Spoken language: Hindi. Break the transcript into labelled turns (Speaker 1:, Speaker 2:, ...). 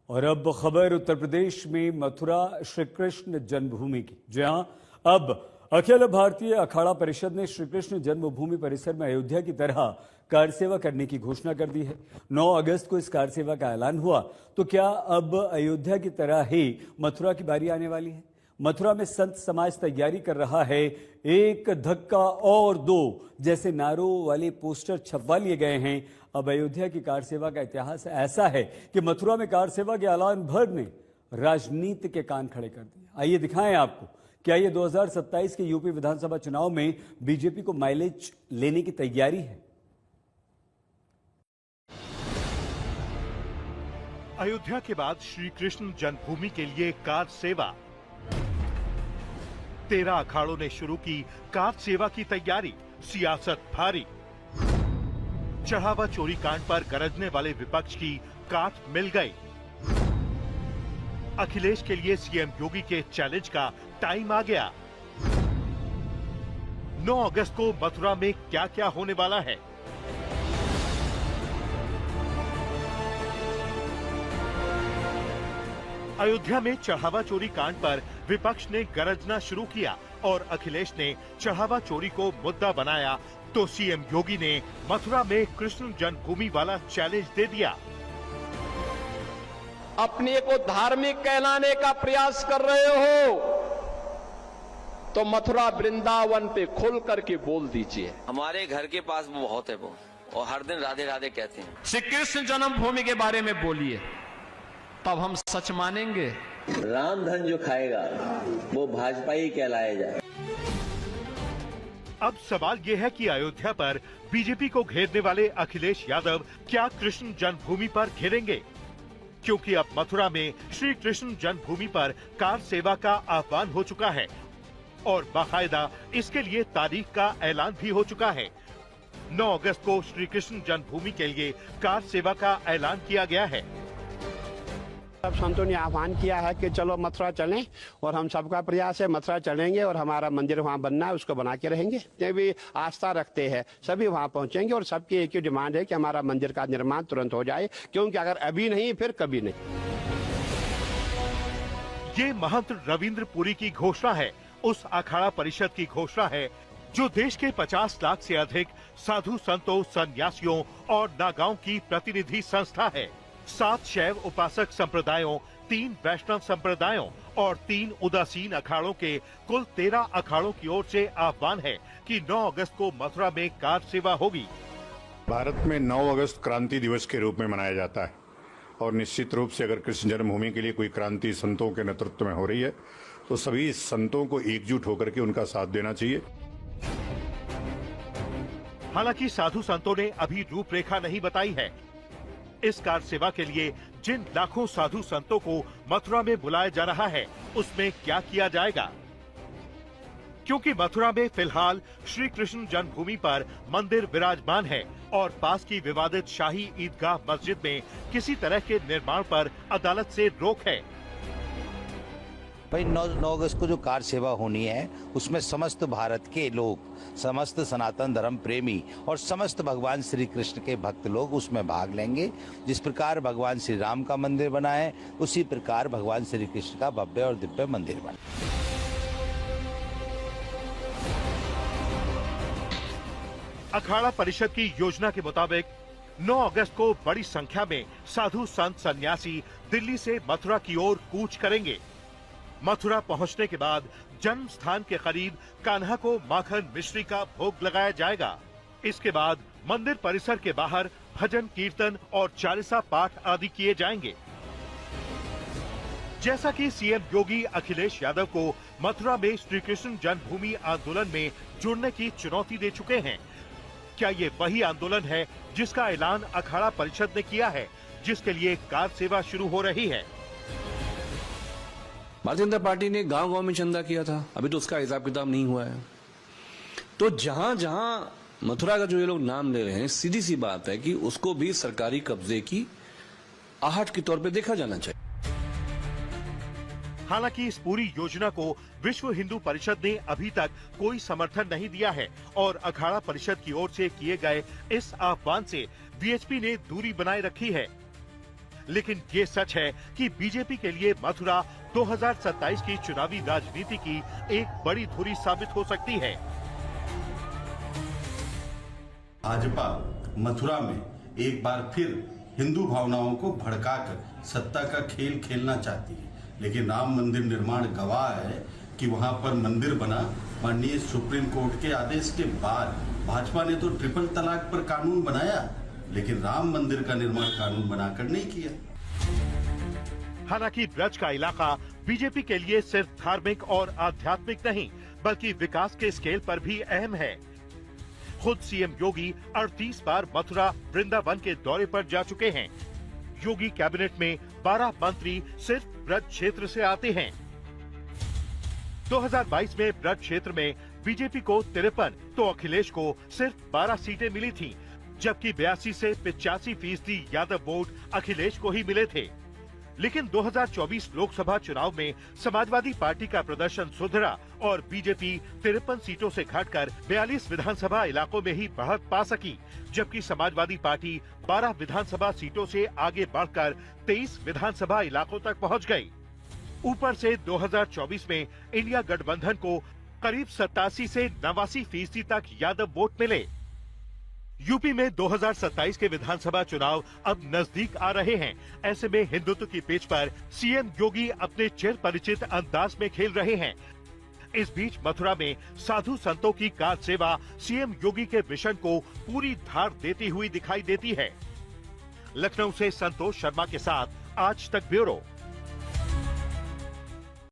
Speaker 1: और अब खबर उत्तर प्रदेश में मथुरा श्री कृष्ण जन्मभूमि की, जहां अब अखिल भारतीय अखाड़ा परिषद ने श्री कृष्ण जन्मभूमि परिसर में अयोध्या की तरह कार सेवा करने की घोषणा कर दी है। 9 अगस्त को इस कार सेवा का ऐलान हुआ, तो क्या अब अयोध्या की तरह ही मथुरा की बारी आने वाली है? मथुरा में संत समाज तैयारी कर रहा है। एक धक्का और दो जैसे नारों वाले पोस्टर छपवा लिए गए हैं। अब अयोध्या की कार सेवा का इतिहास ऐसा है कि मथुरा में कार सेवा के ऐलान भर ने राजनीति के कान खड़े कर दिए। आइए दिखाएं आपको, क्या ये 2027 के यूपी विधानसभा चुनाव में बीजेपी को माइलेज लेने की तैयारी है?
Speaker 2: अयोध्या के बाद श्री कृष्ण जन्मभूमि के लिए कार सेवा। 13 अखाड़ों ने शुरू की कार सेवा की तैयारी। सियासत भारी। चढ़ावा चोरी कांड पर गरजने वाले विपक्ष की काट मिल गई। अखिलेश के लिए सीएम योगी के चैलेंज का टाइम आ गया। 9 अगस्त को मथुरा में क्या क्या होने वाला है? अयोध्या में चढ़ावा चोरी कांड पर विपक्ष ने गरजना शुरू किया और अखिलेश ने चढ़ावा चोरी को मुद्दा बनाया, तो सीएम योगी ने मथुरा में कृष्ण जन्मभूमि वाला चैलेंज दे दिया।
Speaker 3: अपने को धार्मिक कहलाने का प्रयास कर रहे हो तो मथुरा वृंदावन पे खुल करके बोल दीजिए।
Speaker 4: हमारे घर के पास वो बहुत है वो, और हर दिन राधे राधे कहते हैं।
Speaker 3: श्री कृष्ण जन्मभूमि के बारे में बोलिए, तब हम सच मानेंगे।
Speaker 5: राम धन जो खाएगा वो भाजपा ही कहलाएगा।
Speaker 2: अब सवाल ये है कि अयोध्या पर बीजेपी को घेरने वाले अखिलेश यादव क्या कृष्ण जन्मभूमि पर घेरेंगे? क्योंकि अब मथुरा में श्री कृष्ण जन्मभूमि पर कार सेवा का आह्वान हो चुका है और बाकायदा इसके लिए तारीख का ऐलान भी हो चुका है। 9 अगस्त को श्री कृष्ण जन्मभूमि के लिए कार सेवा का ऐलान किया गया है।
Speaker 6: सब संतों ने आह्वान किया है कि चलो मथुरा चलें, और हम सबका प्रयास है मथुरा चलेंगे और हमारा मंदिर वहाँ बनना है, उसको बना के रहेंगे। ये भी आस्था रखते हैं, सभी वहाँ पहुँचेंगे और सबकी एक ही डिमांड है कि हमारा मंदिर का निर्माण तुरंत हो जाए, क्योंकि अगर अभी नहीं फिर कभी नहीं।
Speaker 2: ये महंत रविंद्र पुरी की घोषणा है, उस अखाड़ा परिषद की घोषणा है जो देश के 50 लाख से अधिक साधु संतों, सन्यासियों और नागाओं की प्रतिनिधि संस्था है। 7 शैव उपासक संप्रदायों, 3 वैष्णव संप्रदायों और 3 उदासीन अखाड़ों के कुल 13 अखाड़ों की ओर से आह्वान है कि 9 अगस्त को मथुरा में कार सेवा होगी।
Speaker 7: भारत में 9 अगस्त क्रांति दिवस के रूप में मनाया जाता है और निश्चित रूप से अगर कृष्ण जन्मभूमि के लिए कोई क्रांति संतों के नेतृत्व में हो रही है तो सभी संतों को एकजुट होकर के उनका साथ देना चाहिए।
Speaker 2: हालांकि साधु संतों ने अभी रूपरेखा नहीं बताई है। इस कार सेवा के लिए जिन लाखों साधु संतों को मथुरा में बुलाया जा रहा है, उसमें क्या किया जाएगा? क्योंकि मथुरा में फिलहाल श्री कृष्ण जन्मभूमि पर मंदिर विराजमान है और पास की विवादित शाही ईदगाह मस्जिद में किसी तरह के निर्माण पर अदालत से रोक है।
Speaker 8: भाई 9 अगस्त को जो कार सेवा होनी है उसमें समस्त भारत के लोग, समस्त सनातन धर्म प्रेमी और समस्त भगवान श्री कृष्ण के भक्त लोग उसमें भाग लेंगे। जिस प्रकार भगवान श्री राम का मंदिर बना है उसी प्रकार भगवान श्री कृष्ण का भव्य और दिव्य मंदिर बना।
Speaker 2: अखाड़ा परिषद की योजना के मुताबिक 9 अगस्त को बड़ी संख्या में साधु संत सन्यासी दिल्ली से मथुरा की ओर कूच करेंगे। मथुरा पहुंचने के बाद जन्म स्थान के करीब कान्हा को माखन मिश्री का भोग लगाया जाएगा। इसके बाद मंदिर परिसर के बाहर भजन कीर्तन और चालीसा पाठ आदि किए जाएंगे। जैसा कि सीएम योगी अखिलेश यादव को मथुरा में श्री कृष्ण जन्मभूमि आंदोलन में जुड़ने की चुनौती दे चुके हैं, क्या ये वही आंदोलन है जिसका ऐलान अखाड़ा परिषद ने किया है, जिसके लिए कार सेवा शुरू हो रही है?
Speaker 9: भारतीय जनता पार्टी ने गांव-गांव में चंदा किया था, अभी तो उसका हिसाब किताब नहीं हुआ है। तो जहां जहां मथुरा का जो ये लोग नाम ले रहे हैं, सीधी सी बात है कि उसको भी सरकारी कब्जे की आहट के तौर पे देखा जाना चाहिए।
Speaker 2: हालांकि इस पूरी योजना को विश्व हिंदू परिषद ने अभी तक कोई समर्थन नहीं दिया है और अखाड़ा परिषद की ओर से किए गए इस आह्वान से वीएचपी ने दूरी बनाए रखी है। लेकिन ये सच है कि बीजेपी के लिए मथुरा 2027 की चुनावी राजनीति की एक बड़ी धुरी साबित हो सकती है।
Speaker 10: भाजपा मथुरा में एक बार फिर हिंदू भावनाओं को भड़काकर सत्ता का खेल खेलना चाहती है, लेकिन राम मंदिर निर्माण गवाह है कि वहां पर मंदिर बना माननीय सुप्रीम कोर्ट के आदेश के बाद। भाजपा ने तो ट्रिपल तलाक पर कानून बनाया, लेकिन राम मंदिर का निर्माण कानून बनाकर नहीं किया।
Speaker 2: हालांकि ब्रज का इलाका बीजेपी के लिए सिर्फ धार्मिक और आध्यात्मिक नहीं, बल्कि विकास के स्केल पर भी अहम है। खुद सीएम योगी 38 बार मथुरा वृंदावन के दौरे पर जा चुके हैं। योगी कैबिनेट में 12 मंत्री सिर्फ ब्रज क्षेत्र से आते हैं। 2022 में ब्रज क्षेत्र में बीजेपी को 53 तो अखिलेश को सिर्फ 12 सीटें मिली थीं, जबकि 82 से 85% यादव वोट अखिलेश को ही मिले थे। लेकिन 2024 लोकसभा चुनाव में समाजवादी पार्टी का प्रदर्शन सुधरा और बीजेपी 53 सीटों से घटकर 42 विधानसभा इलाकों में ही बढ़त पा सकी, जबकि समाजवादी पार्टी 12 विधानसभा सीटों से आगे बढ़कर 23 विधानसभा इलाकों तक पहुंच गई। ऊपर से 2024 में इंडिया गठबंधन को करीब 87 से 89% तक यादव वोट मिले। यूपी में 2027 के विधानसभा चुनाव अब नजदीक आ रहे हैं। ऐसे में हिंदुत्व की पिच पर सीएम योगी अपने चिर परिचित अंदाज में खेल रहे हैं। इस बीच मथुरा में साधु संतों की कार सेवा सीएम योगी के मिशन को पूरी धार देती हुई दिखाई देती है। लखनऊ से संतोष शर्मा के साथ आज तक ब्यूरो।